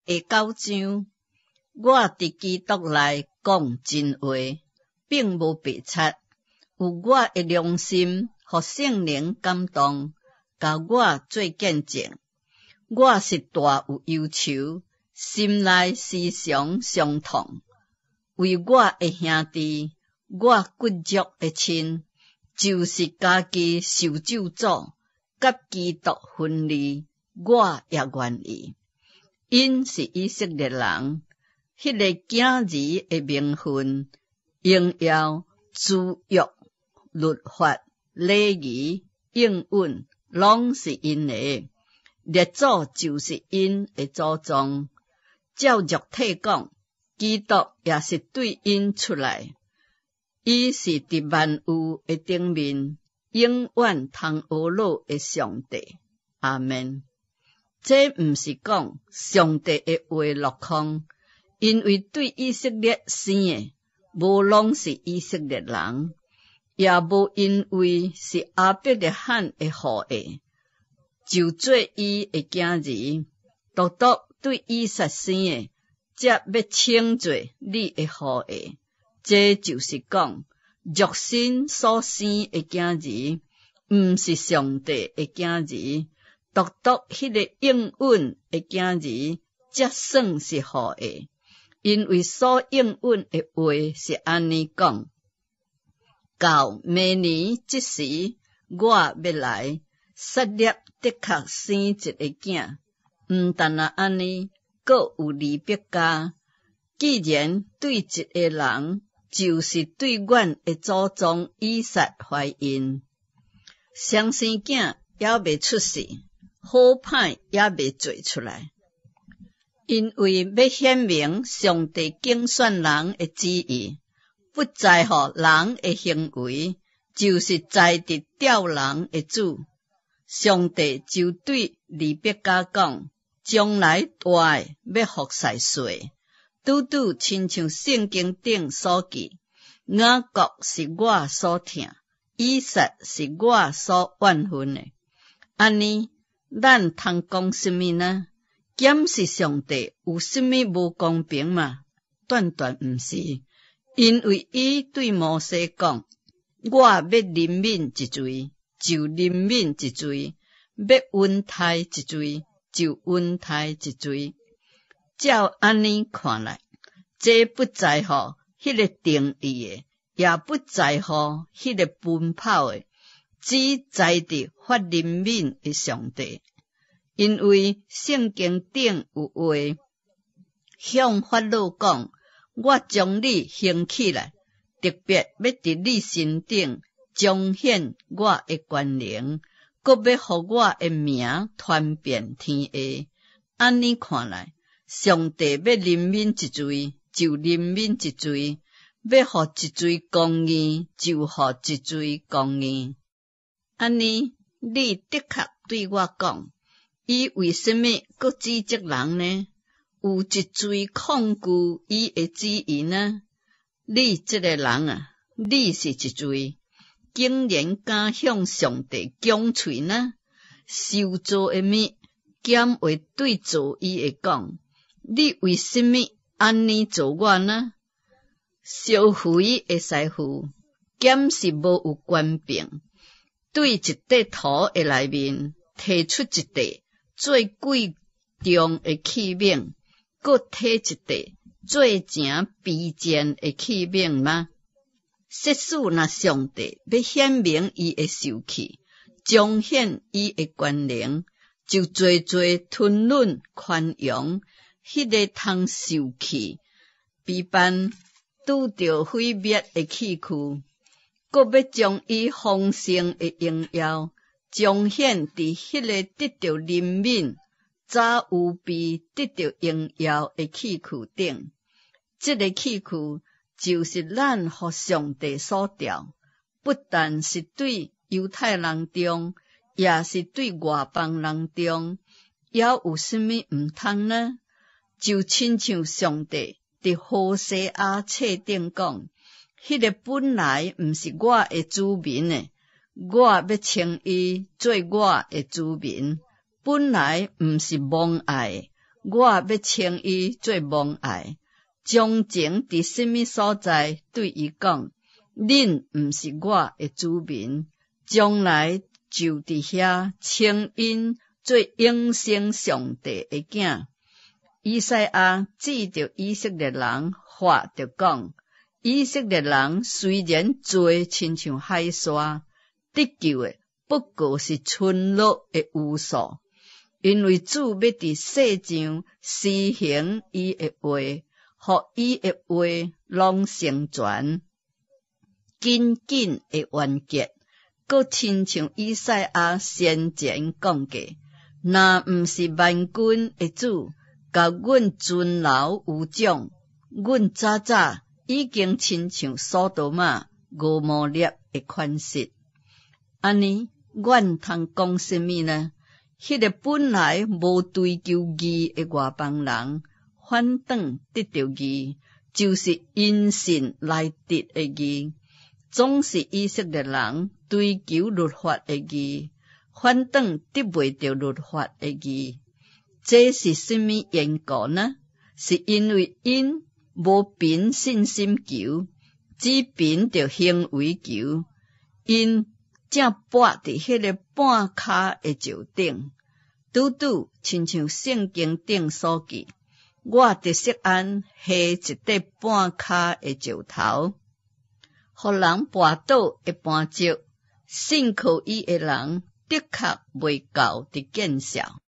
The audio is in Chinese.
会九章，我伫基督内讲真话，并无白贼。有我的良心，互圣灵感动，甲我做见证。我是大有忧愁，心内时常伤痛。为我的兄弟，我骨肉的亲，就是家己受咒诅，甲基督分离，我也愿意。因是以色列人，迄个囝儿的名分、荣耀、自约、律法、礼仪、应允，拢是因的。列祖就是因的祖宗。照肉体讲，基督也是对因出来。伊是伫万有的顶面，永远通学老的上帝。阿们。这毋是讲上帝的话落空，因为对以色列生的，无拢是以色列人，也无因为是亚伯拉罕的后裔，就做伊的囝儿，独独对以撒生的，则要称作你的后裔。这就是讲，肉身所生的囝儿，毋是上帝的囝儿，独独迄个应允的囝儿，才算是后裔。因为所应允的话是安尼讲：到明年这时，我要来，撒列的确生一个囝。毋但安尼，阁有离别家。既然对一个人，就是对阮的祖宗以撒怀孕，双生囝也未出世，好歹也未做出来。因为要显明上帝拣选人的旨意，不在乎人的行为，就是在伫吊人的主。上帝就对离别家讲，将来大的要服侍谁？拄拄亲像圣经顶所记，雅各是我所疼，以撒是我所怨恨的。安尼，咱通讲什么呢？检视上帝有什么无公平吗？断断毋是，因为伊对摩西讲：我要怜悯一罪，就怜悯一罪；要允待一罪，就允待一罪。照安尼看来，这不在乎迄个定义的，也不在乎迄个奔跑的，只在伫发怜悯的上帝。因为圣经顶有话，向法老讲：我将你兴起来，特别要伫你身顶彰显我的权能，阁要互我的名传遍天下。安尼看来，上帝要怜悯一罪，就怜悯一罪；要互一罪公义，就互一罪公义。安尼，你的确对我讲，伊为什么阁指责人呢？有一罪抗拒伊的旨意呢？你这个人啊，你是一罪，竟然敢向上帝讲嘴呢？受造的物，减会对造伊的讲，你为什么安尼做我呢？烧肥的师傅，减是无有权柄，对一块土的内面提出一块最贵重的器皿，搁摕一块最正卑贱的器皿吗？设使若上帝要显明伊的受气，彰显伊的权能，就多多吞忍宽容，迄个通受气、批判拄着毁灭的器躯，搁要将伊丰盛的荣耀彰显伫迄个得着怜悯、早有比得着荣耀的器躯顶。这个器躯就是咱互上帝所调，不但是对犹太人中，也是对外邦人中，也有什么毋通呢？就亲像上帝伫何西阿册顶讲，迄个本来毋是我的子民的，我要称伊做我的子民；本来毋是蒙爱的，我要称伊做蒙爱。将前伫什么所在对伊讲，恁毋是我的子民，将来就伫遐称因做永生上帝的囝。以赛亚指着以色列人话着讲，以色列人虽然罪亲像海沙，得救的不过是村落的有数，因为主要伫世上施行伊的话，互伊的话拢成全，紧紧会完结。搁亲像以赛亚先前讲过，若毋是万军的主，甲阮尊老有奖，阮早早已经亲像索多玛、俄摩列的款式。安尼，阮通讲什么呢？迄个本来无追求义的外邦人，反倒得到义，就是因信来得的义。总是以色列人追求律法的义，反倒得袂到律法的义。这是什么缘故呢？是因为因无凭信心求，只凭着行为求，因正跋伫迄个半骹的石顶，拄拄亲像圣经顶所记，我得锡安下一块半骹的石头，互人跋倒的絆石，信靠伊的人的确袂够的见效。